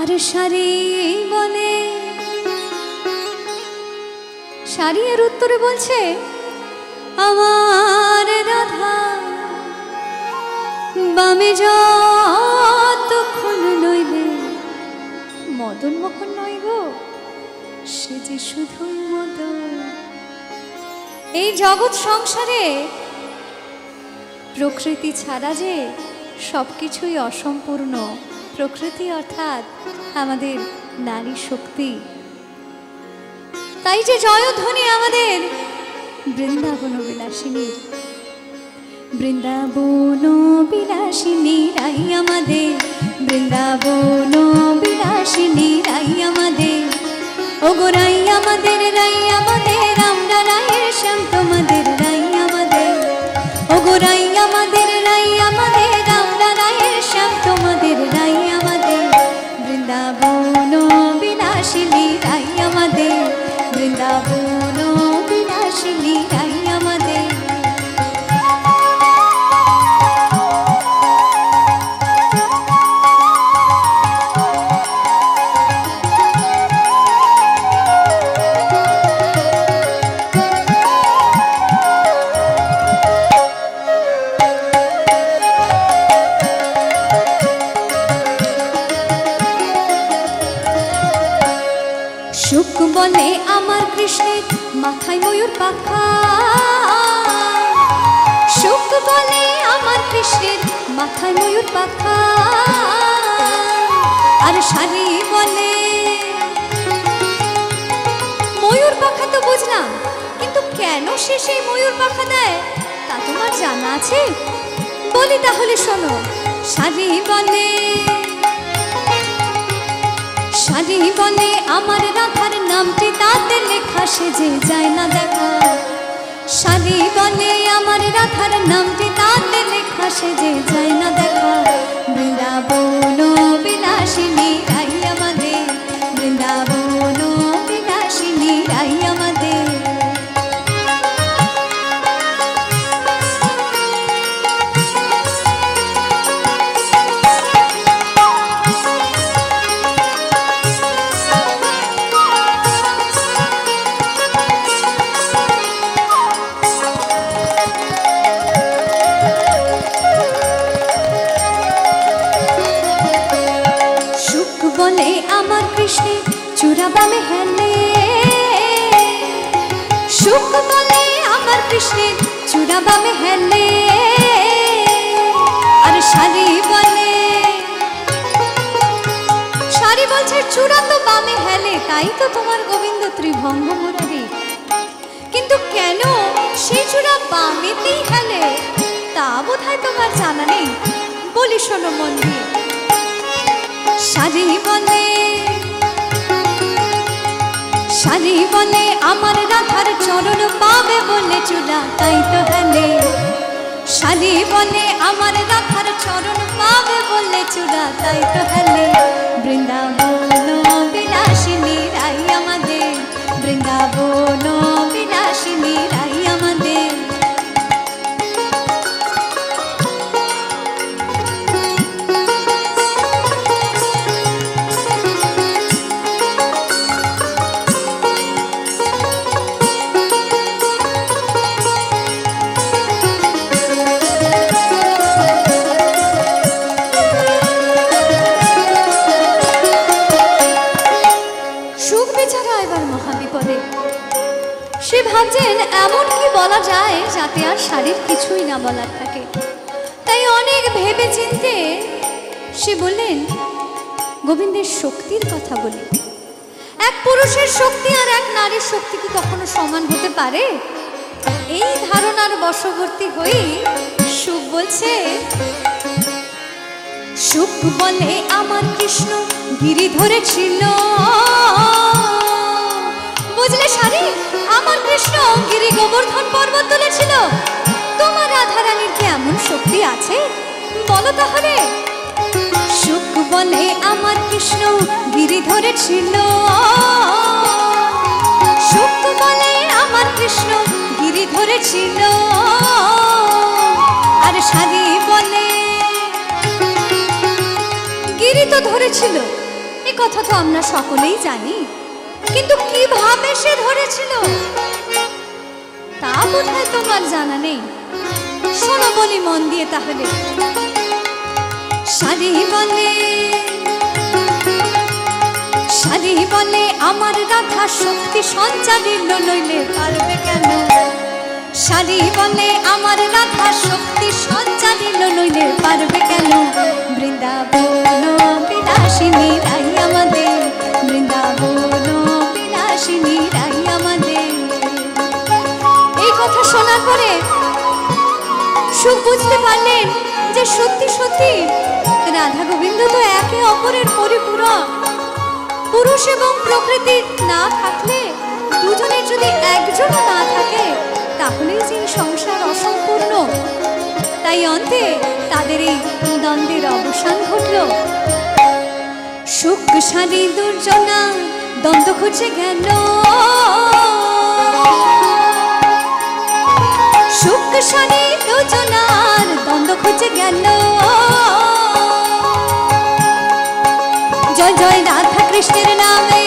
আর শাড়ি বলে, শাড়ি এর উত্তরে বলছে, আমার রাধা বামে যতক্ষণ নইলে মদন মোহন নয় গো, সে যে শুধুই মদন। এই জগৎ সংসারে প্রকৃতি ছাড়া যে সবকিছুই অসম্পূর্ণ। প্রকৃতি অর্থাৎ আমাদের নারী শক্তি। তাই যে জয়ধ্বনি আমাদের বৃন্দাবন বিলাসিনীর, বৃন্দাবন বিলাসিনী রাই আমাদের, বৃন্দাবন বিলাসিনী রাই আমাদের, ও গো রাই আমাদের, রাই আমাদের, আমরা রায়ের শ্যাম তোমাদের রাই আমাদের, ও গো রাই আমাদের, রাই আমাদের, আমরা রায়ের শ্যাম তোমাদের রাই আমাদের, বৃন্দাবন বিলাসিনী রাই আমাদের, বৃন্দাবন বিলাসিনী রাই আমাদের। সুখ বলে আমার কৃষ্ণের মাথায় ময়ূর পাখা, সুখ বলে আমার কৃষ্ণের মাথায় ময়ূর পাখা, আর শাড়ি বলে, ময়ূর পাখা তো বুঝলাম, কিন্তু কেন সে সেই ময়ূর পাখা দেয় তা তোমার জানা আছে? বলি তাহলে শোনো। শাড়ি বলে, শাড়ি বলে আমার রাধার নামটি তাতে লেখা, সে যে যায় না দেখা। শাড়ি বলে আমার রাধার নামটি তাতে লেখা, সে যে যায় না দেখা। বৃন্দাবন বিলাসিনী রাই আমাদের, বৃন্দাবন বিলাসিনী রাই আমাদের। বলে আমার কৃষ্ণের চূড়া বামে হেলে, সুখ বলে আমার কৃষ্ণের চূড়া বামে হেলে, আর শাড়ি বলে, শাড়ি বলছে চূড়া তো বামে হেলে, তাই তো তোমার গোবিন্দ ত্রিভঙ্গ মুরারি। কিন্তু কেন সেই চূড়া বামেতেই হেলে তা বোধহয় তোমার জানা নেই। বলি শোনো মন দিয়ে। শাড়ি বলে, শাড়ি বলে আমার রাধার চরণ পাবে বলে চূড়া তাই তো হেলে। শাড়ি বলে আমার রাধার চরণ পাবে বলে চূড়া তাই তো হেলে। বৃন্দাবন বিলাসিনী রাই আমাদের, বৃন্দাবন বিলাসিনী রাই আমাদের। সে ভাবছেন এমন কি বলা যায় যাতে আর শাড়ির কিছুই না বলার থাকে। তাই অনেক ভেবে চিনতে সে বললেন, গোবিন্দের শক্তির কথা বলি। এক পুরুষের শক্তি আর এক নারীর শক্তি কি কখনো সমান হতে পারে? এই ধারণার বশবর্তী হয়ে সুখ বলছে, সুখ বলে আমার কৃষ্ণ গিরি ধরেছিল। বুঝলে শাড়ি, আমার কৃষ্ণ গিরি গোবর্ধন পর্বত তুলেছিল। তোমার রাধারানীর কি এমন শক্তি আছে বলো তাহলে? সুখ বলে আমার কৃষ্ণ গিরি ধরেছিল, সুখ বলে আমার কৃষ্ণ গিরি ধরেছিল, আর শাড়ি বলে গিরি তো ধরেছিল, এ কথা তো আমরা সকলেই জানি, কিন্তু কিভাবে সে ধরেছিল তা বোধহয় তোমার জানা নেই। শোনো বলি মন দিয়ে তাহলে। সারি বলে, সারি বলে আমার রাধা শক্তি সঞ্চারিল নইলে পারবে কেন। সারি বলে আমার রাধা শক্তি সঞ্চারিল নইলে পারবে কেন। বৃন্দাবন বিলাসিনী রাই আমাদের, বৃন্দাবন বিলাসিনী রাই আমাদের। এই কথা শোনার পরে সুখ বুঝতে পারলেন যে সত্যি সত্যি রাধা গোবিন্দ তো একে অপরের পরিপূরক। পুরুষ এবং প্রকৃতি না থাকলে, দুজনের যদি একজনও না থাকে, তাহলেই যে সংসার অসম্পূর্ণ। তাই অন্তে তাদের এই দ্বন্দ্বের অবসান ঘটল। সুখ সারি দুর্জনা দ্বন্দ্ব খুঁজে গেল, সুখ সারি দুজনার দ্বন্দ্ব খুঁজে গেল। জয় জয় রাধা কৃষ্ণের নামে